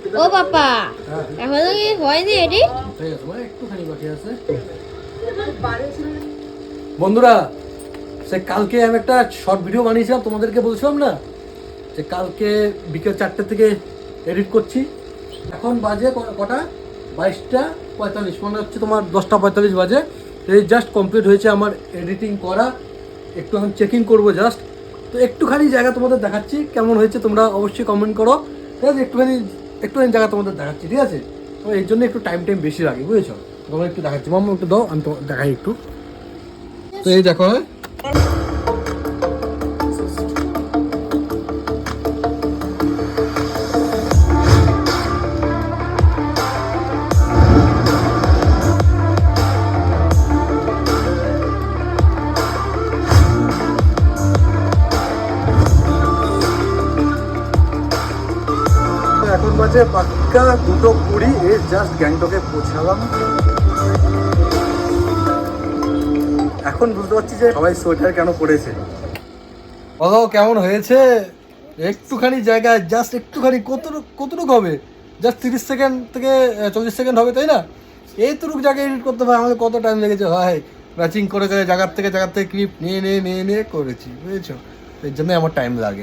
ও বাবা, এখনো কি হয়নি এডি? একটুখানি বাকি আছে। বন্ধুরা, সে কালকে আমি একটা শর্ট ভিডিও বানিয়েছিলাম, তোমাদেরকে বলছিলাম না যে কালকে বিকেল 4টে থেকে এডিট করছি। এখন বাজে কটা? 22:45, মানে হচ্ছে তোমার 10:45 বাজে। এই জাস্ট কমপ্লিট হয়েছে আমার এডিটিং করা, একটু এখন চেকিং করবো জাস্ট। তো একটুখানি জায়গা তোমাদের দেখাচ্ছি, কেমন হয়েছে তোমরা অবশ্যই কমেন্ট করো, ঠিক আছে? একটুখানি জায়গা তোমাদের দেখাচ্ছি, ঠিক আছে? তো এই জন্য একটু টাইম বেশি লাগে, বুঝেছো? তোমার একটু দেখাচ্ছি, মাম্মা একটু দাও, আমি তো দেখাই একটু। তো এই দেখো, হ্যাঁ এখন বাজে পাক্কা 2:20, এই জাস্ট গ্যাংটকে পৌঁছালাম। এখন বুঝতে পারছি যে সবাই সোয়েটার কেন পরেছে। ও কেমন হয়েছে? একটুখানি জায়গায় জাস্ট একটুখানি কতটুকু হবে? জাস্ট 30 সেকেন্ড থেকে 40 সেকেন্ড হবে, তাই না? এইটুকু জায়গায় এডিট করতে হয় আমাদের কত টাইম লেগেছে ভাই। ম্যাচিং করে জায়গার থেকে ক্লিপ নিয়ে করেছি, বুঝেছো? এর জন্যই আমার টাইম লাগে।